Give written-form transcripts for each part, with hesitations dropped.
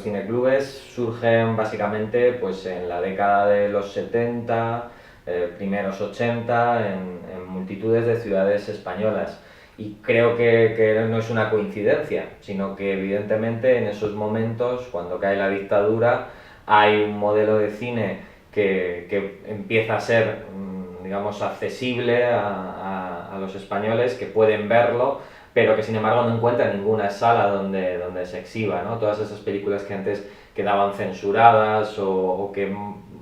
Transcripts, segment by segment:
cineclubes surgen básicamente pues, en la década de los 70, primeros 80, en multitudes de ciudades españolas. Y creo que no es una coincidencia, sino que evidentemente en esos momentos, cuando cae la dictadura, hay un modelo de cine que empieza a ser, digamos, accesible a los españoles, que pueden verlo, pero que sin embargo no encuentra ninguna sala donde se exhiba, ¿no? Todas esas películas que antes quedaban censuradas o que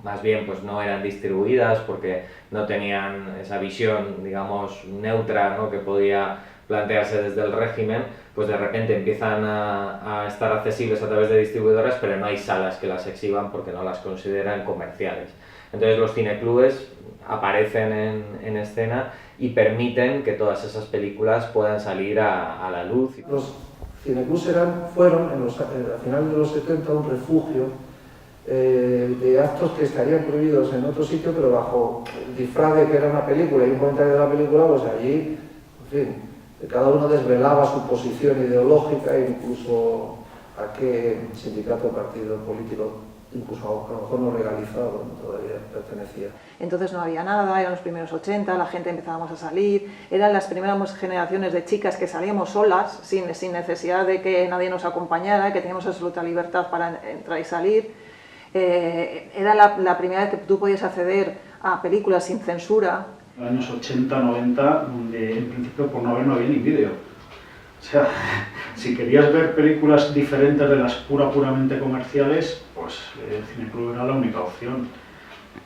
más bien pues no eran distribuidas porque no tenían esa visión, digamos, neutra, ¿no? Que podía plantearse desde el régimen, pues de repente empiezan a estar accesibles a través de distribuidoras, pero no hay salas que las exhiban porque no las consideran comerciales. Entonces los cineclubes aparecen en escena y permiten que todas esas películas puedan salir a la luz. Los cineclubs fueron, a finales de los 70, un refugio de actos que estarían prohibidos en otro sitio, pero bajo el disfraz de que era una película y un comentario de la película, pues allí, en fin, cada uno desvelaba su posición ideológica e incluso a qué sindicato o partido político, incluso a lo mejor no legalizado, ¿no? Todavía pertenecía. Entonces no había nada, eran los primeros 80, la gente empezábamos a salir, eran las primeras generaciones de chicas que salíamos solas, sin necesidad de que nadie nos acompañara, que teníamos absoluta libertad para entrar y salir. Era la primera vez que tú podías acceder a películas sin censura. En los años 80, 90, donde en principio por no haber no había ni vídeo. O sea, si querías ver películas diferentes de las puramente comerciales, pues el cineclub era la única opción.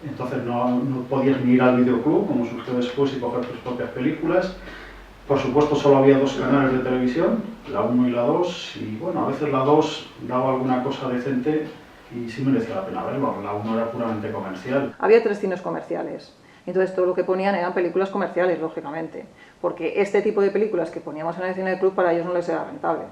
Entonces no podías ni ir al videoclub, como surgió después, y coger tus propias películas. Por supuesto solo había dos canales de televisión, la 1 y la 2, y bueno, a veces la 2 daba alguna cosa decente y sí merecía la pena verlo, la 1 era puramente comercial. Había 3 cines comerciales. Entonces todo lo que ponían eran películas comerciales, lógicamente, porque este tipo de películas que poníamos en el cineclub para ellos no les era rentable.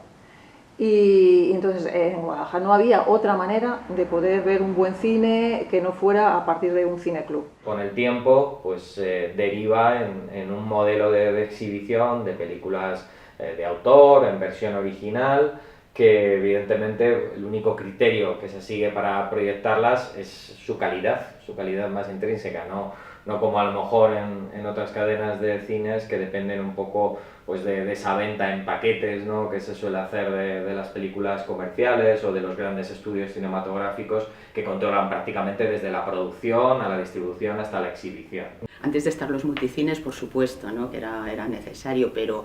Y entonces en Guadalajara no había otra manera de poder ver un buen cine que no fuera a partir de un cineclub. Con el tiempo pues deriva en un modelo de exhibición de películas de autor, en versión original, que evidentemente el único criterio que se sigue para proyectarlas es su calidad más intrínseca, no como a lo mejor en otras cadenas de cines que dependen un poco pues de esa venta en paquetes, ¿no? Que se suele hacer de las películas comerciales o de los grandes estudios cinematográficos que controlan prácticamente desde la producción a la distribución hasta la exhibición. Antes de estar los multicines, por supuesto, ¿no? Que era necesario, pero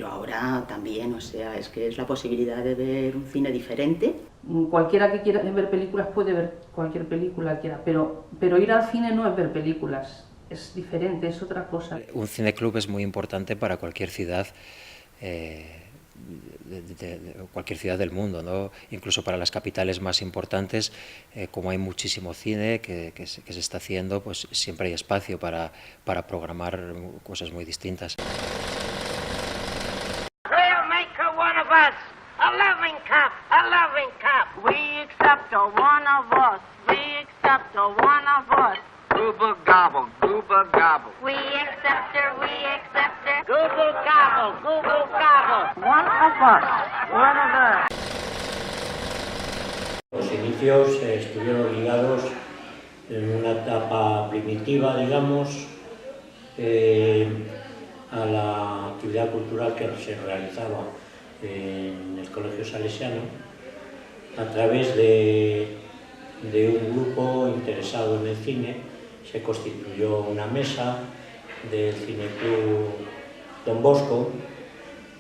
ahora también, o sea, es que es la posibilidad de ver un cine diferente. Cualquiera que quiera ver películas puede ver cualquier película que quiera, pero ir al cine no es ver películas, es diferente, es otra cosa. Un cineclub es muy importante para cualquier ciudad, cualquier ciudad del mundo, ¿no? Incluso para las capitales más importantes, como hay muchísimo cine que se está haciendo, pues siempre hay espacio para programar cosas muy distintas. Gooba gobble, gooba gobble. We accept her, Gooba gobble, gooba gobble. One of us, one of us. Los inicios estuvieron ligados en una etapa primitiva, digamos, a la actividad cultural que se realizaba en el Colegio Salesiano a través de un grupo interesado en el cine. Se constituyó una mesa del Cineclub Don Bosco,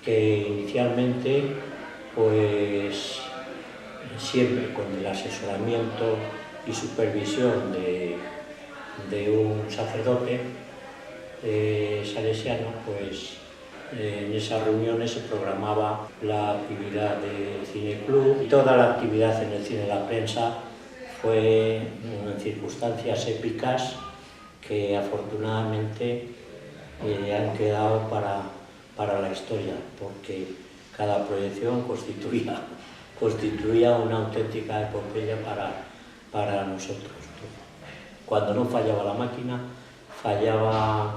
que inicialmente, pues siempre con el asesoramiento y supervisión de un sacerdote salesiano, pues en esas reuniones se programaba la actividad del Cineclub y toda la actividad en el cine de la prensa fue en circunstancias épicas que afortunadamente han quedado para la historia, porque cada proyección constituía una auténtica epopeya para nosotros. Cuando no fallaba la máquina, fallaba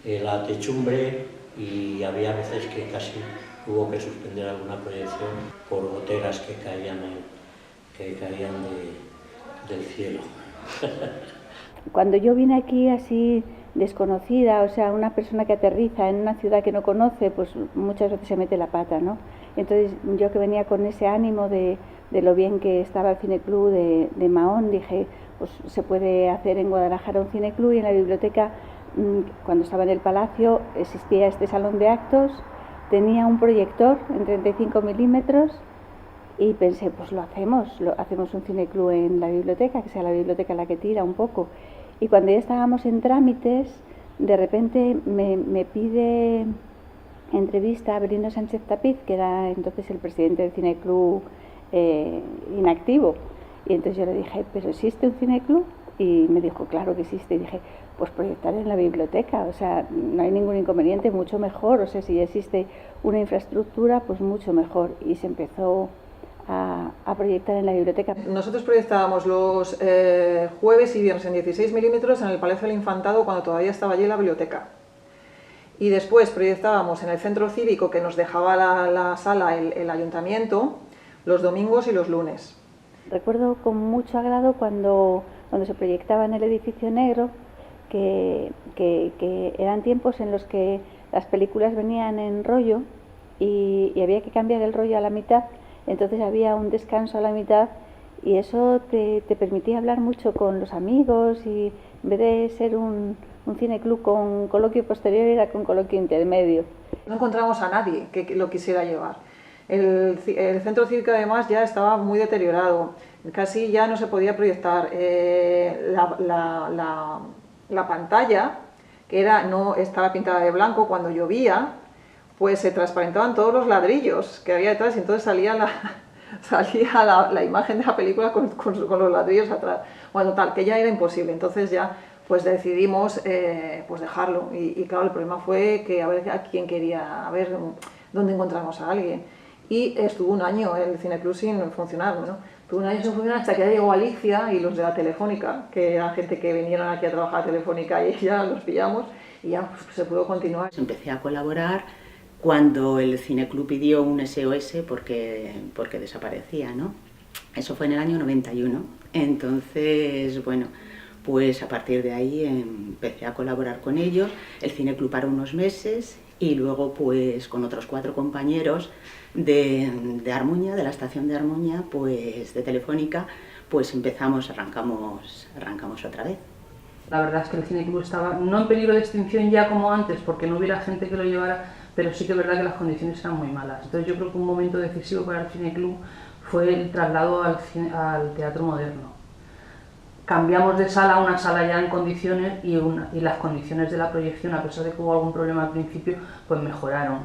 la techumbre y había veces que casi hubo que suspender alguna proyección por goteras que caían que caían del cielo. Cuando yo vine aquí así desconocida, o sea, una persona que aterriza en una ciudad que no conoce, pues muchas veces se mete la pata, ¿no? Entonces yo que venía con ese ánimo de lo bien que estaba el cineclub de Mahón, dije, pues se puede hacer en Guadalajara un cineclub, y en la biblioteca, cuando estaba en el Palacio, existía este salón de actos, tenía un proyector en 35 milímetros y pensé, pues lo hacemos un cineclub en la biblioteca, que sea la biblioteca la que tira un poco. Y cuando ya estábamos en trámites, de repente me pide entrevista a Avelino Sánchez Tapiz, que era entonces el presidente del cineclub inactivo. Y entonces yo le dije, ¿pero existe un cineclub? Y me dijo, claro que existe. Y dije, pues proyectar en la biblioteca, o sea, no hay ningún inconveniente, mucho mejor. O sea, si ya existe una infraestructura, pues mucho mejor. Y se empezó a proyectar en la biblioteca. Nosotros proyectábamos los jueves y viernes en 16 milímetros en el Palacio del Infantado, cuando todavía estaba allí la biblioteca. Y después proyectábamos en el centro cívico, que nos dejaba la sala el ayuntamiento, los domingos y los lunes. Recuerdo con mucho agrado cuando se proyectaba en el edificio negro, que eran tiempos en los que las películas venían en rollo y había que cambiar el rollo a la mitad. Entonces había un descanso a la mitad y eso te permitía hablar mucho con los amigos, y en vez de ser un cineclub con coloquio posterior, era con coloquio intermedio. No encontramos a nadie que lo quisiera llevar. El centro cívico además ya estaba muy deteriorado, casi ya no se podía proyectar. La pantalla, que no estaba pintada de blanco, cuando llovía, pues se transparentaban todos los ladrillos que había detrás, y entonces salía la imagen de la película con los ladrillos atrás. Bueno, total, que ya era imposible. Entonces ya pues decidimos pues dejarlo. Y claro, el problema fue que a ver a quién quería, a ver dónde encontramos a alguien. Y estuvo un año el cineclub sin funcionar, ¿no? Estuvo un año sin funcionar hasta que ya llegó Alicia y los de la Telefónica, que era gente que vinieron aquí a trabajar a Telefónica, y ya los pillamos y ya pues, se pudo continuar. Empecé a colaborar cuando el cineclub pidió un SOS porque desaparecía, ¿no? Eso fue en el año 91. Entonces, bueno, pues a partir de ahí empecé a colaborar con ellos. El cineclub paró unos meses y luego, pues con otros 4 compañeros de Armuña, de la estación de Armuña, pues de Telefónica, pues arrancamos otra vez. La verdad es que el cineclub estaba no en peligro de extinción ya como antes, porque no hubiera gente que lo llevara, pero sí que es verdad que las condiciones eran muy malas. Entonces yo creo que un momento decisivo para el cineclub fue el traslado al teatro moderno. Cambiamos de sala a una sala ya en condiciones, y las condiciones de la proyección, a pesar de que hubo algún problema al principio, pues mejoraron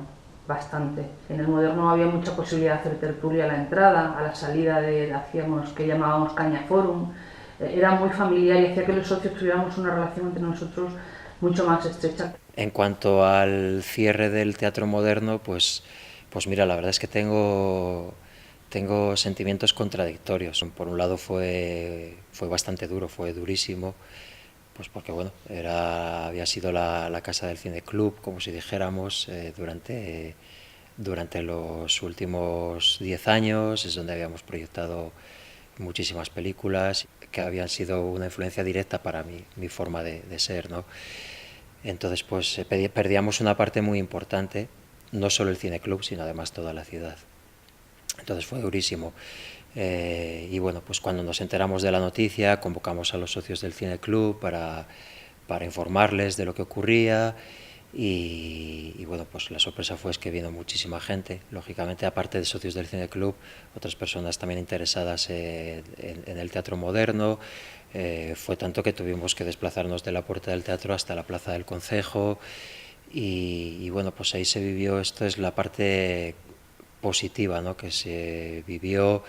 bastante. En el moderno había mucha posibilidad de hacer tertulia a la entrada, a la salida hacíamos que llamábamos Caña Forum. Era muy familiar y hacía que los socios tuviéramos una relación entre nosotros mucho más estrecha. En cuanto al cierre del teatro moderno, pues mira, la verdad es que tengo sentimientos contradictorios. Por un lado fue bastante duro, fue durísimo, pues porque bueno, había sido la casa del cineclub, como si dijéramos, durante los últimos 10 años, es donde habíamos proyectado muchísimas películas que habían sido una influencia directa para mi forma de ser, ¿no? Entonces pues perdíamos una parte muy importante, no solo el cineclub, sino además toda la ciudad. Entonces fue durísimo. Y bueno, pues cuando nos enteramos de la noticia, convocamos a los socios del cineclub para informarles de lo que ocurría, y bueno, pues la sorpresa fue que vino muchísima gente, lógicamente, aparte de socios del cineclub, otras personas también interesadas en el teatro moderno. Fue tanto que tuvimos que desplazarnos de la puerta del teatro hasta la plaza del Concejo, y bueno, pues ahí se vivió, esto es la parte positiva, ¿no? Que se vivió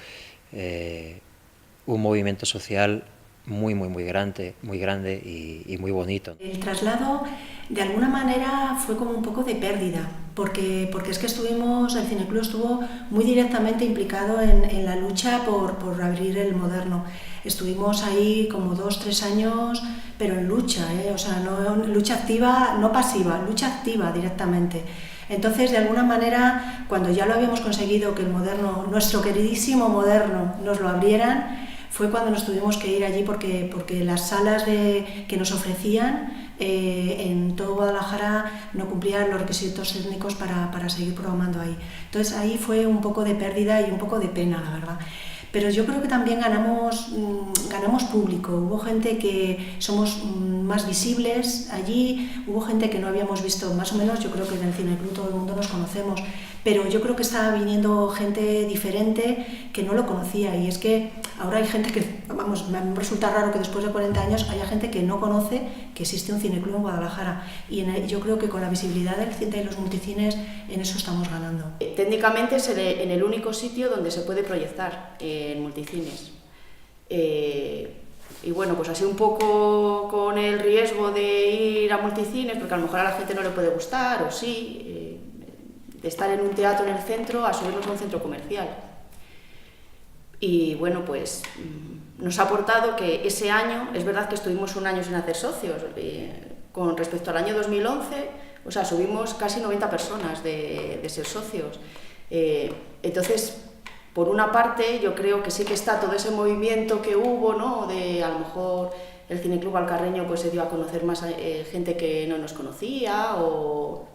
un movimiento social muy grande y muy bonito. El traslado de alguna manera fue como un poco de pérdida, porque es que el cineclub estuvo muy directamente implicado en la lucha por abrir el moderno. Estuvimos ahí como 2-3 años, pero en lucha, o sea, no lucha activa, no pasiva, lucha activa directamente. Entonces, de alguna manera, cuando ya lo habíamos conseguido que el Moderno, nuestro queridísimo Moderno, nos lo abrieran, fue cuando nos tuvimos que ir allí porque las salas que nos ofrecían en todo Guadalajara no cumplían los requisitos técnicos para seguir programando ahí. Entonces ahí fue un poco de pérdida y un poco de pena, la verdad. Pero yo creo que también ganamos público, hubo gente que somos más visibles allí, hubo gente que no habíamos visto, más o menos yo creo que en el Cineclub todo el mundo nos conocemos, pero yo creo que estaba viniendo gente diferente que no lo conocía, y es que ahora hay gente que, vamos, me resulta raro que después de 40 años haya gente que no conoce que existe un cineclub en Guadalajara, y yo creo que con la visibilidad del cine y los multicines en eso estamos ganando. Técnicamente es en el único sitio donde se puede proyectar en multicines. Y bueno, pues así un poco con el riesgo de ir a multicines, porque a lo mejor a la gente no le puede gustar, o sí, de estar en un teatro en el centro a subirnos a un centro comercial. Y bueno, pues nos ha aportado que ese año, es verdad que estuvimos un año sin hacer socios, con respecto al año 2011, o sea, subimos casi 90 personas de ser socios. Entonces, por una parte, yo creo que sí que está todo ese movimiento que hubo, ¿no? De a lo mejor el Cineclub Alcarreño pues se dio a conocer más gente que no nos conocía, o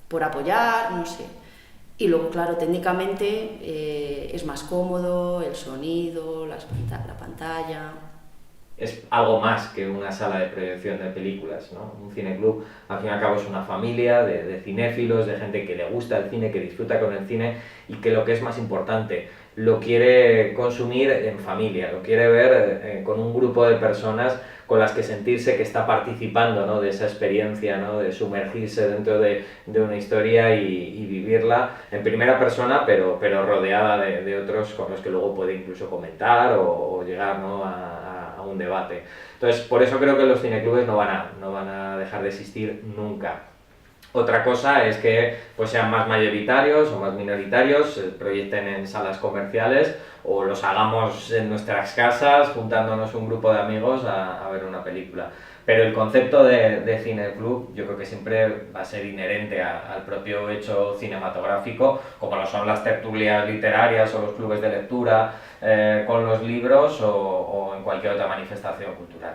por apoyar, no sé. Y luego, claro, técnicamente es más cómodo, el sonido, la pantalla. Es algo más que una sala de proyección de películas, ¿no? Un cineclub, al fin y al cabo, es una familia de cinéfilos, de gente que le gusta el cine, que disfruta con el cine y que, lo que es más importante, lo quiere consumir en familia, lo quiere ver con un grupo de personas con las que sentirse que está participando, ¿no? De esa experiencia, ¿no? De sumergirse dentro de una historia y vivirla en primera persona, pero rodeada de otros con los que luego puede incluso comentar o llegar, ¿no? a un debate. Entonces, por eso creo que los cineclubes no van a dejar de existir nunca. Otra cosa es que pues sean más mayoritarios o más minoritarios, proyecten en salas comerciales o los hagamos en nuestras casas juntándonos un grupo de amigos a ver una película. Pero el concepto de cineclub yo creo que siempre va a ser inherente al propio hecho cinematográfico, como lo son las tertulias literarias o los clubes de lectura con los libros o en cualquier otra manifestación cultural.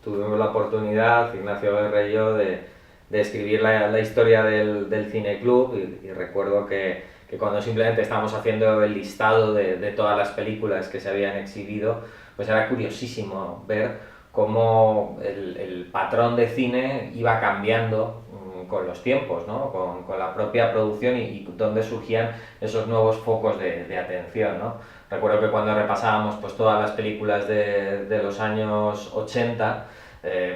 Tuvimos la oportunidad, Ignacio Guerra y yo, de escribir la historia del cineclub y recuerdo que cuando simplemente estábamos haciendo el listado de todas las películas que se habían exhibido, pues era curiosísimo ver cómo el patrón de cine iba cambiando con los tiempos, ¿no? con la propia producción y dónde surgían esos nuevos focos de atención, ¿no? Recuerdo que cuando repasábamos pues, todas las películas de los años 80,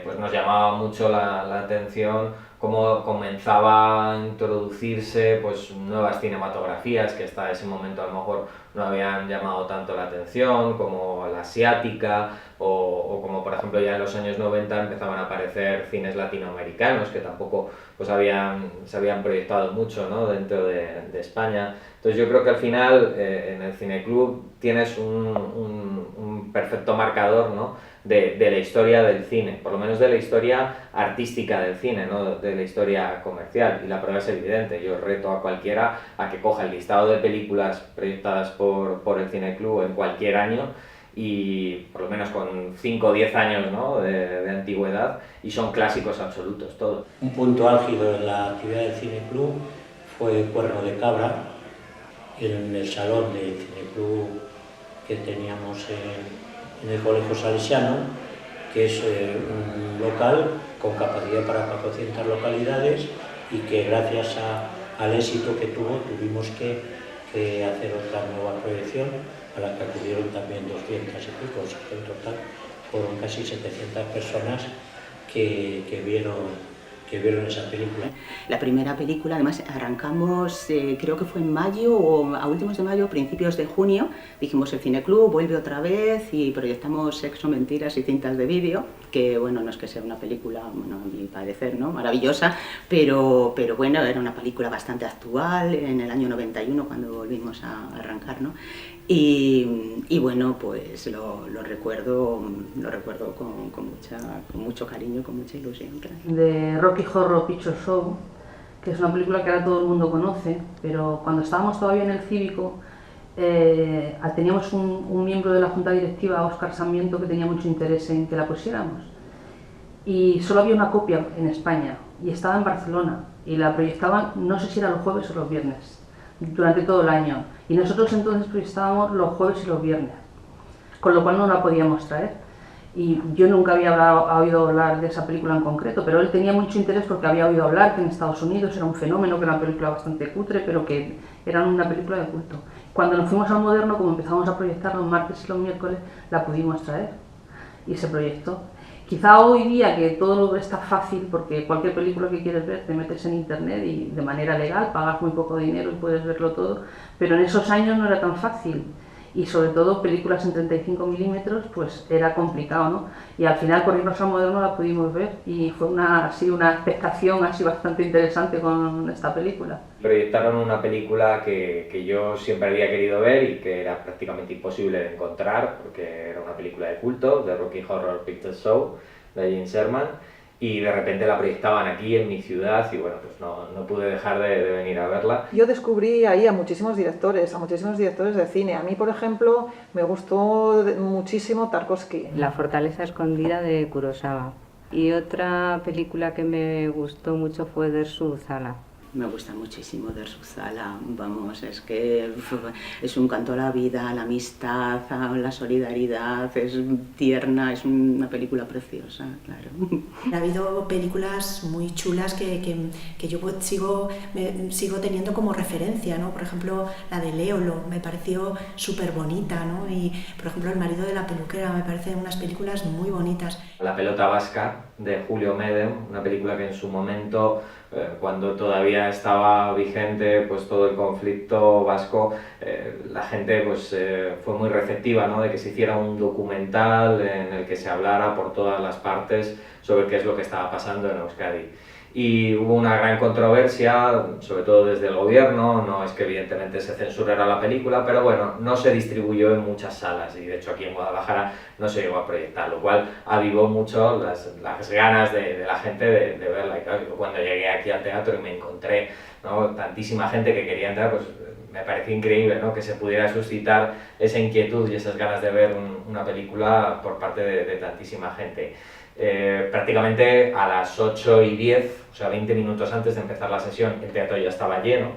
pues nos llamaba mucho la atención cómo comenzaba a introducirse pues, nuevas cinematografías que hasta ese momento a lo mejor no habían llamado tanto la atención, como la asiática, o como por ejemplo ya en los años 90 empezaban a aparecer cines latinoamericanos que tampoco pues, se habían proyectado mucho, ¿no? dentro de España. Entonces yo creo que al final en el cineclub tienes un perfecto marcador, ¿no? de la historia del cine, por lo menos de la historia artística del cine, no de la historia comercial, y la prueba es evidente. Yo reto a cualquiera a que coja el listado de películas proyectadas por el cineclub en cualquier año y por lo menos con 5 o 10 años, ¿no? de antigüedad, y son clásicos absolutos todos. Un punto álgido en la actividad del cineclub fue Cuerno de Cabra, en el salón del cineclub que teníamos en el Colegio Salesiano, que es un local con capacidad para 400 localidades y que gracias al éxito que tuvo tuvimos que hacer otra nueva proyección a la que acudieron también 200 y pico, o sea que en total fueron casi 700 personas que vieron que vieron esa película. La primera película, además, arrancamos, creo que fue en mayo o a últimos de mayo, principios de junio, dijimos el Cineclub vuelve otra vez y proyectamos Sexo, Mentiras y Cintas de Vídeo, que bueno, no es que sea una película, bueno, a mi parecer, ¿no?, maravillosa, pero bueno, era una película bastante actual en el año 91 cuando volvimos a arrancar, ¿no? Y bueno, pues lo recuerdo con mucho cariño, con mucha ilusión. De Rocky Horror Picture Show, que es una película que ahora todo el mundo conoce, pero cuando estábamos todavía en el Cívico, teníamos un miembro de la Junta Directiva, Óscar Sarmiento, que tenía mucho interés en que la pusiéramos. Y solo había una copia en España, y estaba en Barcelona, y la proyectaban, no sé si era los jueves o los viernes, durante todo el año. Y nosotros entonces proyectábamos los jueves y los viernes, con lo cual no la podíamos traer. Y yo nunca había oído hablar de esa película en concreto, pero él tenía mucho interés porque había oído hablar que en Estados Unidos era un fenómeno, que era una película bastante cutre, pero que era una película de culto. Cuando nos fuimos al Moderno, como empezamos a proyectar los martes y los miércoles, la pudimos traer y se proyectó. Quizá hoy día que todo está fácil, porque cualquier película que quieres ver te metes en internet y de manera legal, pagas muy poco dinero y puedes verlo todo, pero en esos años no era tan fácil. Y sobre todo películas en 35 milímetros, pues era complicado, ¿no? Y al final por irnos al Moderno la pudimos ver y fue una expectación así bastante interesante con esta película. Proyectaron una película que yo siempre había querido ver y que era prácticamente imposible de encontrar porque era una película de culto, de Rocky Horror Picture Show, de Gene Sherman, y de repente la proyectaban aquí en mi ciudad y bueno, pues no pude dejar de venir a verla. Yo descubrí ahí a muchísimos directores de cine. A mí, por ejemplo, me gustó muchísimo Tarkovsky. La fortaleza escondida de Kurosawa. Y otra película que me gustó mucho fue Dersu Uzala. Me gusta muchísimo Der Uzala, vamos, es que es un canto a la vida, a la amistad, a la solidaridad, es tierna, es una película preciosa, claro. Ha habido películas muy chulas que yo sigo teniendo como referencia, ¿no? Por ejemplo, la de Léolo, me pareció súper bonita, ¿no? Y, por ejemplo, El marido de la peluquera, me parecen unas películas muy bonitas. La pelota vasca, de Julio Medem, una película que en su momento, cuando todavía estaba vigente pues todo el conflicto vasco, la gente pues fue muy receptiva, ¿no?, de que se hiciera un documental en el que se hablara por todas las partes sobre qué es lo que estaba pasando en Euskadi. Y hubo una gran controversia, sobre todo desde el gobierno, no es que evidentemente se censurara la película, pero bueno, no se distribuyó en muchas salas y de hecho aquí en Guadalajara no se llegó a proyectar, lo cual avivó mucho las ganas de la gente de verla. Y claro, yo cuando llegué aquí al teatro y me encontré, ¿no?, tantísima gente que quería entrar, pues me pareció increíble, ¿no?, que se pudiera suscitar esa inquietud y esas ganas de ver una película por parte de tantísima gente. Prácticamente a las 8:10, o sea 20 minutos antes de empezar la sesión, el teatro ya estaba lleno.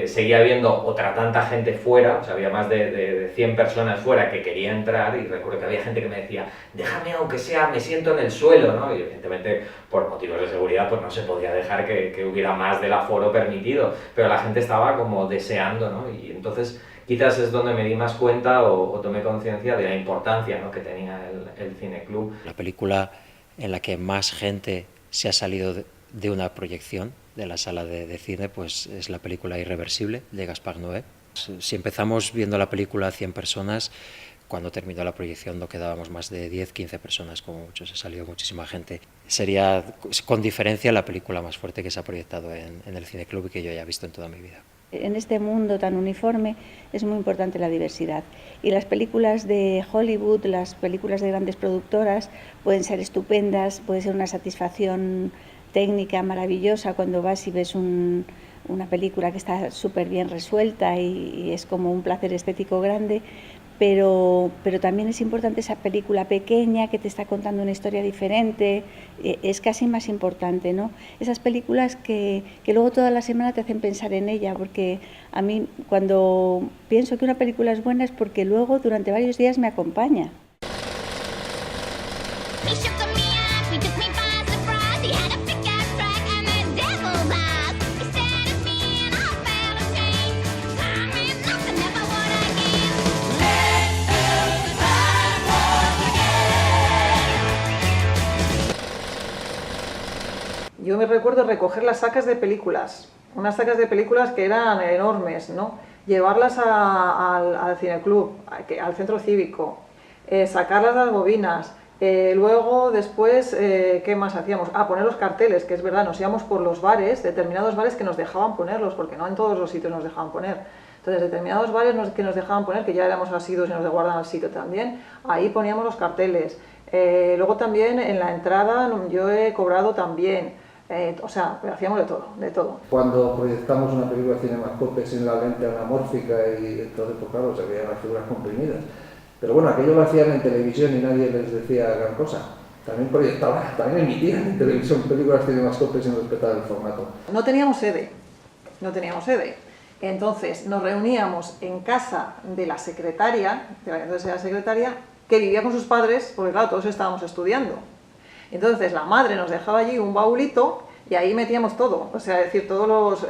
Seguía habiendo otra tanta gente fuera, o sea había más de 100 personas fuera que quería entrar y recuerdo que había gente que me decía déjame aunque sea, me siento en el suelo, ¿no? Y evidentemente por motivos de seguridad pues no se podía dejar que hubiera más del aforo permitido, pero la gente estaba como deseando, ¿no? Y entonces quizás es donde me di más cuenta o tomé conciencia de la importancia, ¿no?, que tenía el Cineclub. La película en la que más gente se ha salido de una proyección de la sala de cine, pues es la película Irreversible de Gaspar Noé. Si empezamos viendo la película a 100 personas, cuando terminó la proyección no quedábamos más de 10-15 personas, como mucho, se salió muchísima gente. Sería con diferencia la película más fuerte que se ha proyectado en el Cineclub y que yo haya visto en toda mi vida. En este mundo tan uniforme es muy importante la diversidad y las películas de Hollywood, las películas de grandes productoras pueden ser estupendas, puede ser una satisfacción técnica maravillosa cuando vas y ves una película que está súper bien resuelta y es como un placer estético grande, pero también es importante esa película pequeña que te está contando una historia diferente, es casi más importante, ¿no? Esas películas que luego toda la semana te hacen pensar en ella, porque a mí cuando pienso que una película es buena es porque luego durante varios días me acompaña. Yo yo me recuerdo recoger las sacas de películas, unas sacas de películas que eran enormes, ¿no? Llevarlas al cineclub, al centro cívico, sacarlas las bobinas, luego después, ¿qué más hacíamos? Poner los carteles, que es verdad, nos íbamos por los bares, determinados bares que nos dejaban ponerlos, porque no en todos los sitios nos dejaban poner. Entonces, determinados bares que nos dejaban poner, que ya éramos asiduos y nos guardan al sitio también, ahí poníamos los carteles. Luego también en la entrada yo he cobrado también, o sea, hacíamos de todo. Cuando proyectamos una película de Cinemascope sin la lente anamórfica y entonces, pues claro, se veían las figuras comprimidas. Pero bueno, aquello lo hacían en televisión y nadie les decía gran cosa. También proyectaban, también emitían en televisión películas Cinemascope sin respetar el formato. No teníamos sede. Entonces nos reuníamos en casa de la secretaria, que vivía con sus padres, porque claro, todos estábamos estudiando. Entonces la madre nos dejaba allí un baulito y ahí metíamos todo, o sea, es decir, todos los,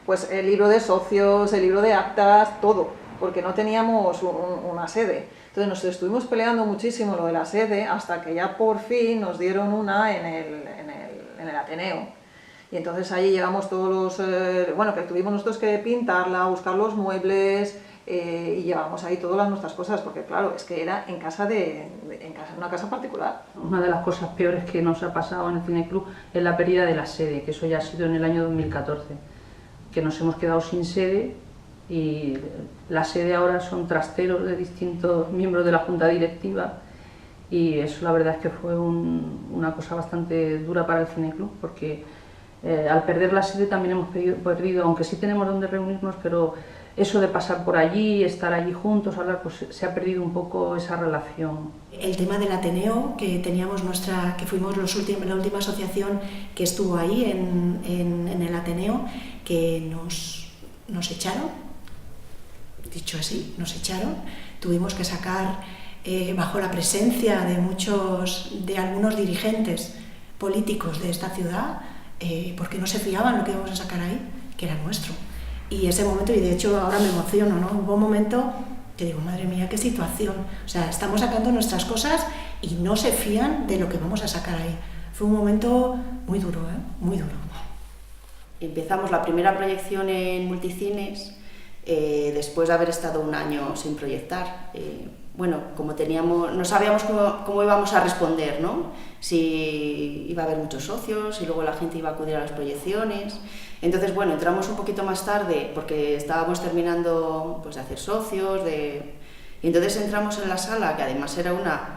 pues el libro de socios, el libro de actas, todo, porque no teníamos una sede. Entonces nos estuvimos peleando muchísimo lo de la sede hasta que ya por fin nos dieron una en el Ateneo. Y entonces ahí llevamos todos los, bueno, que tuvimos nosotros que pintarla, buscar los muebles y llevamos ahí todas nuestras cosas, porque claro, es que era en una casa particular. Una de las cosas peores que nos ha pasado en el Cineclub es la pérdida de la sede, que eso ya ha sido en el año 2014, que nos hemos quedado sin sede y la sede ahora son trasteros de distintos miembros de la junta directiva y eso la verdad es que fue una cosa bastante dura para el Cineclub, porque al perder la sede también hemos perdido, aunque sí tenemos donde reunirnos, pero eso de pasar por allí, estar allí juntos, hablar, pues se ha perdido un poco esa relación. El tema del Ateneo, que teníamos que fuimos la última asociación que estuvo ahí en el Ateneo, que nos echaron, dicho así, nos echaron, tuvimos que sacar bajo la presencia de algunos dirigentes políticos de esta ciudad, porque no se fiaban lo que íbamos a sacar ahí, que era nuestro. Y ese momento, y de hecho ahora me emociono, ¿no? Hubo un momento que digo, madre mía, qué situación. O sea, estamos sacando nuestras cosas y no se fían de lo que vamos a sacar ahí. Fue un momento muy duro, muy duro. Empezamos la primera proyección en Multicines después de haber estado un año sin proyectar. Bueno, como no sabíamos cómo íbamos a responder, ¿no? Si iba a haber muchos socios, si luego la gente iba a acudir a las proyecciones. Entonces, bueno, entramos un poquito más tarde porque estábamos terminando pues, de hacer socios, y entonces entramos en la sala, que además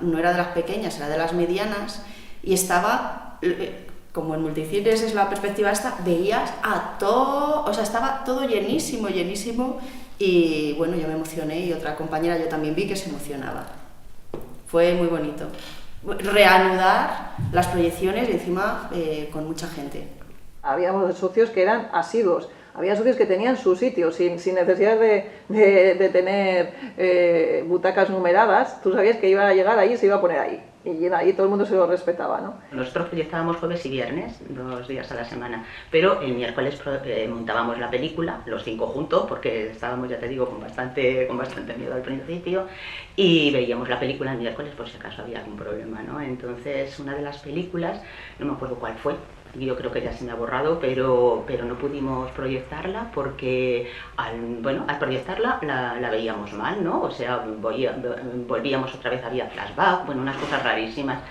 no era de las pequeñas, era de las medianas, y estaba, como en Multicines es la perspectiva esta, veías a todo, o sea, estaba todo llenísimo, y bueno, yo me emocioné y otra compañera yo también vi que se emocionaba. Fue muy bonito. Reanudar las proyecciones y encima con mucha gente. Habíamos socios que eran asiduos, había socios que tenían su sitio sin necesidad de tener butacas numeradas. Tú sabías que iba a llegar ahí y se iba a poner ahí. Y ahí todo el mundo se lo respetaba, ¿no? Nosotros proyectábamos jueves y viernes, 2 días a la semana, pero el miércoles montábamos la película, los 5 juntos, porque estábamos, ya te digo, con bastante miedo al principio, y veíamos la película el miércoles por si acaso había algún problema, ¿no? Entonces, una de las películas, no me acuerdo cuál fue, yo creo que ya se me ha borrado, pero no pudimos proyectarla porque al proyectarla la veíamos mal, ¿no? O sea, volvíamos otra vez, había flashback, bueno, unas cosas rarísimas.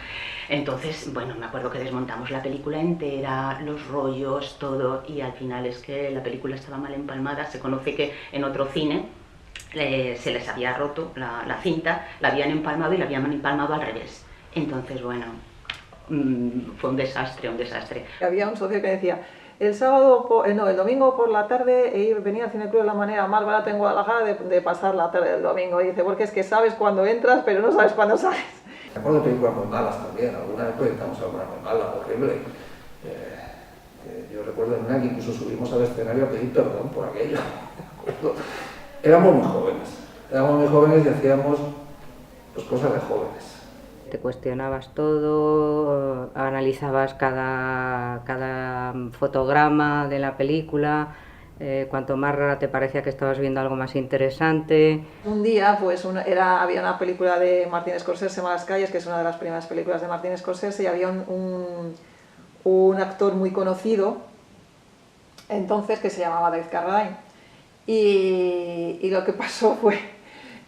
Entonces, bueno, me acuerdo que desmontamos la película entera, los rollos, todo, y al final es que la película estaba mal empalmada. Se conoce que en otro cine se les había roto la cinta, la habían empalmado y la habían empalmado al revés. Entonces, bueno, fue un desastre. Había un socio que decía, el domingo por la tarde venía al Cineclub de la manera más barata en Guadalajara de pasar la tarde del domingo. Y dice, porque es que sabes cuándo entras, pero no sabes cuándo sales. Me acuerdo de películas muy malas también, alguna vez proyectamos alguna muy mala, horrible. Yo recuerdo en una que incluso subimos al escenario a pedir perdón por aquello. Éramos muy jóvenes y hacíamos pues, cosas de jóvenes. Te cuestionabas todo, analizabas cada fotograma de la película, cuanto más rara te parecía que estabas viendo algo más interesante. Un día pues había una película de Martin Scorsese, Malas calles, que es una de las primeras películas de Martin Scorsese, y había un un actor muy conocido, entonces, que se llamaba David Carradine. Y lo que pasó fue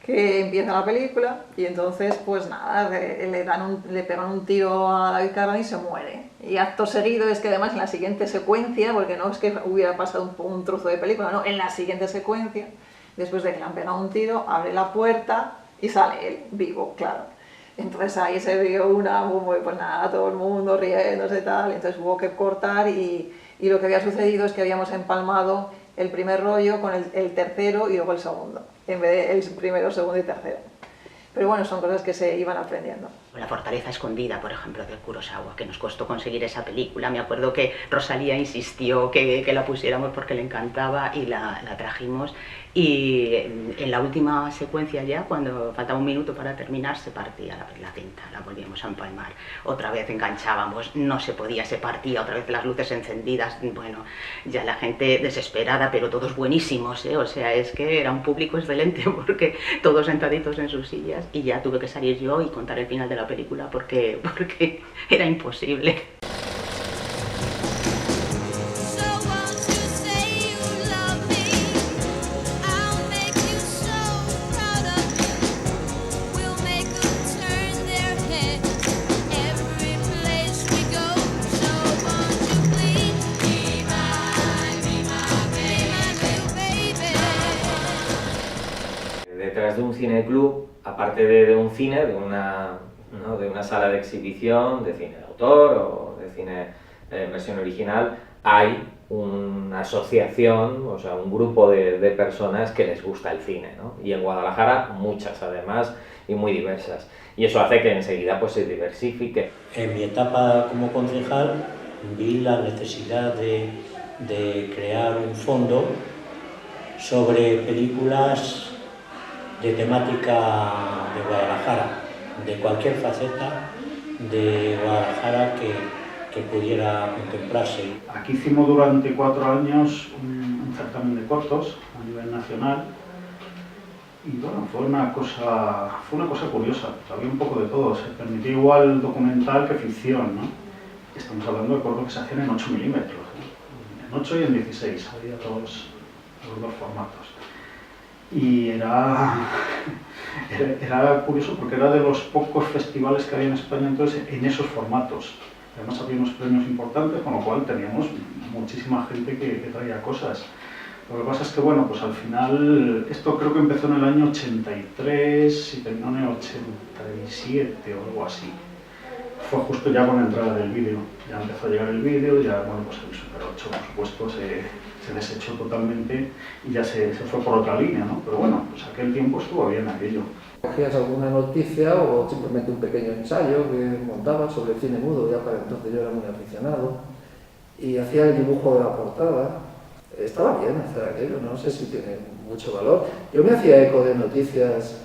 que empieza la película y entonces, pues nada, le pegan un tiro a David Carradine y se muere. Y acto seguido, es que además en la siguiente secuencia, porque no es que hubiera pasado un trozo de película, no, en la siguiente secuencia, después de que le han pegado un tiro, abre la puerta y sale él, vivo, claro. Entonces ahí se vio pues nada, todo el mundo riéndose y tal, entonces hubo que cortar y lo que había sucedido es que habíamos empalmado el primer rollo con el tercero y luego el segundo, en vez de el primero, segundo y tercero. Pero bueno, son cosas que se iban aprendiendo. La fortaleza escondida, por ejemplo, de Kurosawa, que nos costó conseguir esa película. Me acuerdo que Rosalía insistió que la pusiéramos porque le encantaba y la trajimos. Y en la última secuencia ya, cuando faltaba un minuto para terminar, se partía la cinta, la volvíamos a empalmar. Otra vez enganchábamos, no se podía, se partía, otra vez las luces encendidas. Bueno, ya la gente desesperada, pero todos buenísimos, ¿eh? O sea, es que era un público excelente porque todos sentaditos en sus sillas y ya tuve que salir yo y contar el final de la película porque era imposible. Detrás de un cineclub, aparte de un cine, de una sala de exhibición, de cine de autor o de cine en versión original, hay una asociación, o sea, un grupo de personas que les gusta el cine, ¿no? Y en Guadalajara muchas además y muy diversas. Y eso hace que enseguida pues, se diversifique. En mi etapa como concejal vi la necesidad de crear un fondo sobre películas de temática de Guadalajara, de cualquier faceta de Guadalajara que pudiera contemplarse. Aquí hicimos durante 4 años un certamen de cortos a nivel nacional y bueno, fue una cosa curiosa, había un poco de todo, se permitía igual documental que ficción, ¿no? Estamos hablando de cortos que se hacían en 8 milímetros, ¿no? En 8 y en 16, había los dos formatos. Y era curioso porque era de los pocos festivales que había en España entonces en esos formatos. Además había unos premios importantes, con lo cual teníamos muchísima gente que traía cosas. Lo que pasa es que, bueno, pues al final, esto creo que empezó en el año 83 y terminó en el 87 o algo así. Fue justo ya con la entrada del vídeo. Ya empezó a llegar el vídeo, ya, bueno, pues el Super 8, por supuesto, se desechó totalmente y ya se fue por otra línea, ¿no? Pero bueno, pues aquel tiempo estuvo bien aquello. Cogías alguna noticia o simplemente un pequeño ensayo que montaba sobre el cine mudo, ya para entonces yo era muy aficionado, y hacía el dibujo de la portada. Estaba bien hacer aquello, no sé si tiene mucho valor. Yo me hacía eco de noticias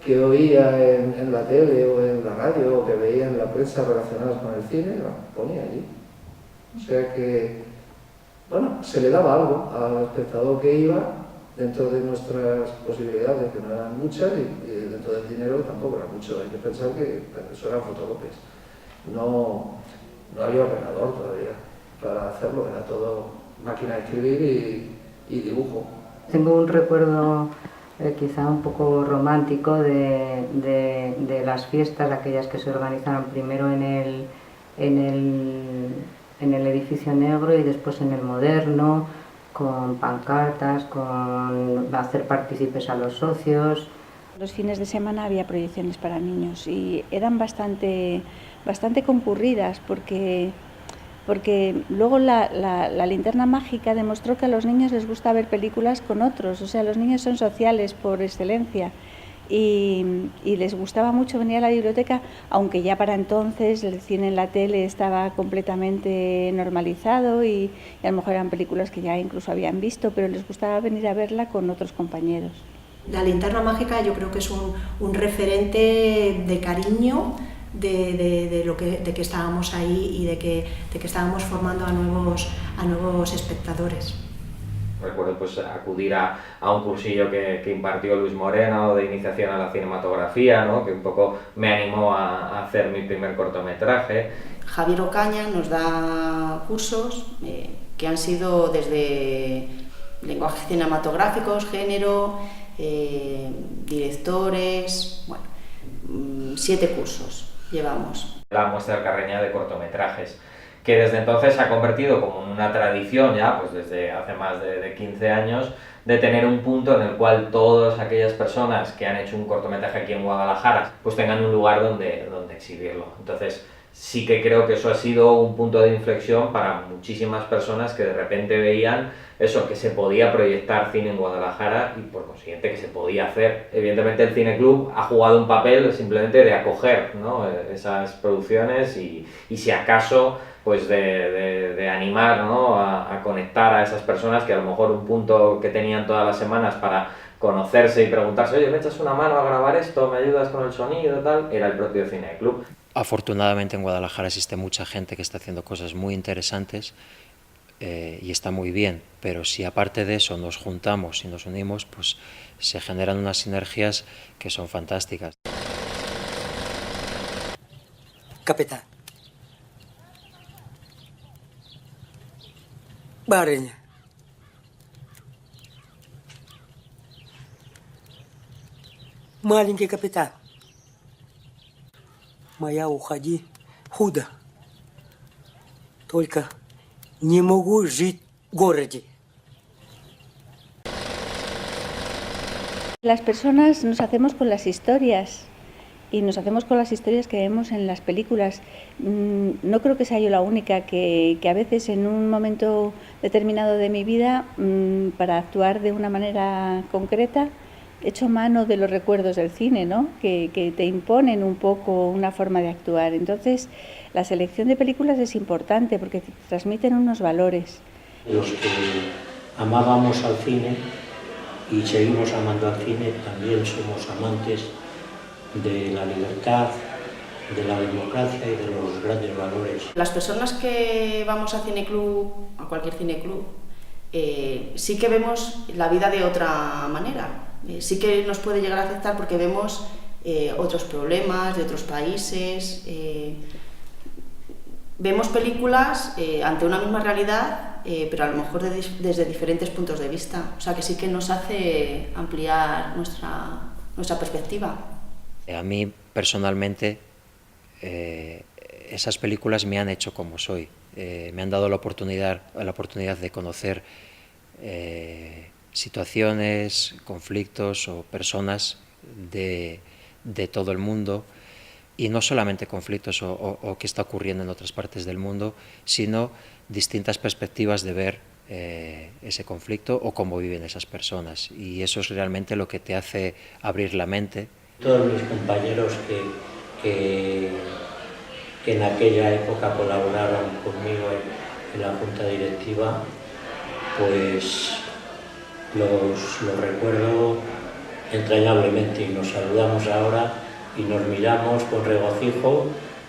que oía en la tele o en la radio o que veía en la prensa relacionadas con el cine, lo ponía allí. O sea que, bueno, se le daba algo al espectador que iba dentro de nuestras posibilidades, que no eran muchas, y dentro del dinero tampoco era mucho. Hay que pensar que eso eran fotocopias. No había ordenador todavía para hacerlo, era todo máquina de escribir y dibujo. Tengo un recuerdo quizá un poco romántico de las fiestas, aquellas que se organizaron primero en el edificio negro y después en el moderno, con pancartas, con hacer partícipes a los socios. Los fines de semana había proyecciones para niños y eran bastante concurridas porque luego la linterna mágica demostró que a los niños les gusta ver películas con otros, o sea, los niños son sociales por excelencia y les gustaba mucho venir a la biblioteca, aunque ya para entonces el cine en la tele estaba completamente normalizado y a lo mejor eran películas que ya incluso habían visto, pero les gustaba venir a verla con otros compañeros. La linterna mágica yo creo que es un referente de cariño, de que estábamos ahí y de que estábamos formando a nuevos espectadores. recuerdo pues acudir a un cursillo que impartió Luis Moreno de iniciación a la cinematografía, ¿no? Que un poco me animó a hacer mi primer cortometraje. Javier Ocaña nos da cursos que han sido desde lenguajes cinematográficos, género, directores, bueno, 7 cursos llevamos. La muestra alcarreña de cortometrajes, que desde entonces se ha convertido como en una tradición ya, pues desde hace más de 15 años, de tener un punto en el cual todas aquellas personas que han hecho un cortometraje aquí en Guadalajara, pues tengan un lugar donde exhibirlo. Entonces, sí que creo que eso ha sido un punto de inflexión para muchísimas personas que de repente veían eso, que se podía proyectar cine en Guadalajara y por consiguiente que se podía hacer. Evidentemente el Cineclub ha jugado un papel simplemente de acoger, ¿no? Esas producciones y si acaso pues de animar, ¿no? a conectar a esas personas que a lo mejor un punto que tenían todas las semanas para conocerse y preguntarse, oye, ¿me echas una mano a grabar esto? ¿Me ayudas con el sonido? Tal, era el propio Cineclub. Afortunadamente en Guadalajara existe mucha gente que está haciendo cosas muy interesantes y está muy bien, pero si aparte de eso nos juntamos y nos unimos, pues se generan unas sinergias que son fantásticas. Capitán. Барыня. Маленький капитан. Моя уходи худо. Только не могу жить в городе. Las personas nos hacemos con las historias y nos hacemos con las historias que vemos en las películas. No creo que sea yo la única que a veces en un momento determinado de mi vida, para actuar de una manera concreta, echo mano de los recuerdos del cine, ¿no? Que te imponen un poco una forma de actuar. Entonces, la selección de películas es importante porque transmiten unos valores. Los que amábamos al cine y seguimos amando al cine, también somos amantes de la libertad, de la democracia y de los grandes valores. Las personas que vamos a Cineclub, a cualquier cineclub, sí que vemos la vida de otra manera. Sí que nos puede llegar a afectar porque vemos otros problemas de otros países. Vemos películas ante una misma realidad, pero a lo mejor desde diferentes puntos de vista. O sea que sí que nos hace ampliar nuestra perspectiva. A mí personalmente esas películas me han hecho como soy, me han dado la oportunidad de conocer situaciones, conflictos o personas de todo el mundo, y no solamente conflictos o qué está ocurriendo en otras partes del mundo, sino distintas perspectivas de ver ese conflicto o cómo viven esas personas, y eso es realmente lo que te hace abrir la mente. Todos mis compañeros que en aquella época colaboraron conmigo en la junta directiva, pues los recuerdo entrañablemente y nos saludamos ahora y nos miramos con regocijo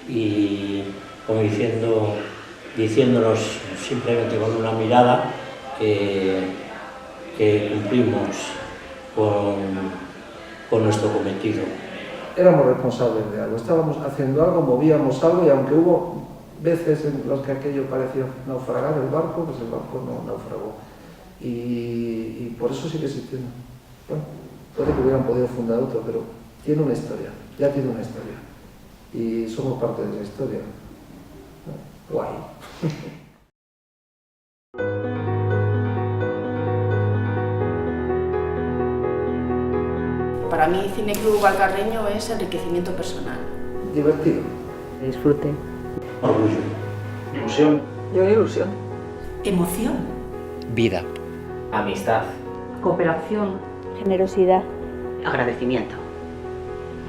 y como diciéndonos simplemente con una mirada que cumplimos con nuestro cometido. Éramos responsables de algo, estábamos haciendo algo, movíamos algo, y aunque hubo veces en las que aquello parecía naufragar el barco, pues el barco no naufragó. Y por eso sigue existiendo. Bueno, puede que hubieran podido fundar otro, pero tiene una historia, ya tiene una historia. Y somos parte de esa historia. Guay. Para mí, Cineclub Alcarreño es enriquecimiento personal. Divertido. Disfrute. Orgullo. Ilusión. Yo ilusión. Emoción. Vida. Amistad. Cooperación. Generosidad. Agradecimiento.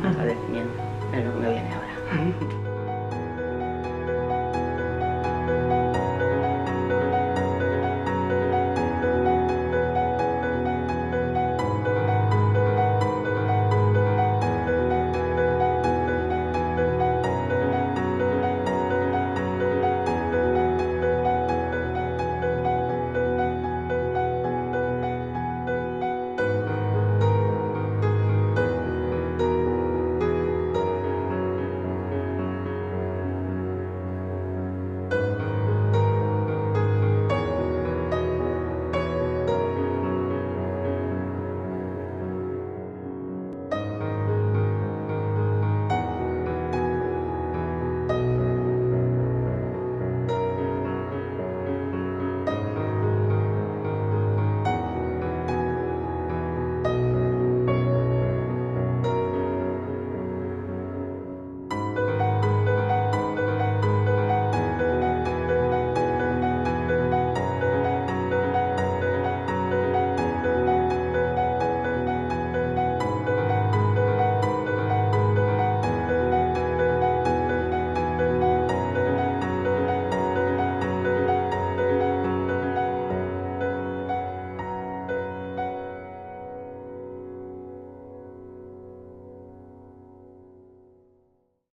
Agradecimiento es lo que me viene ahora.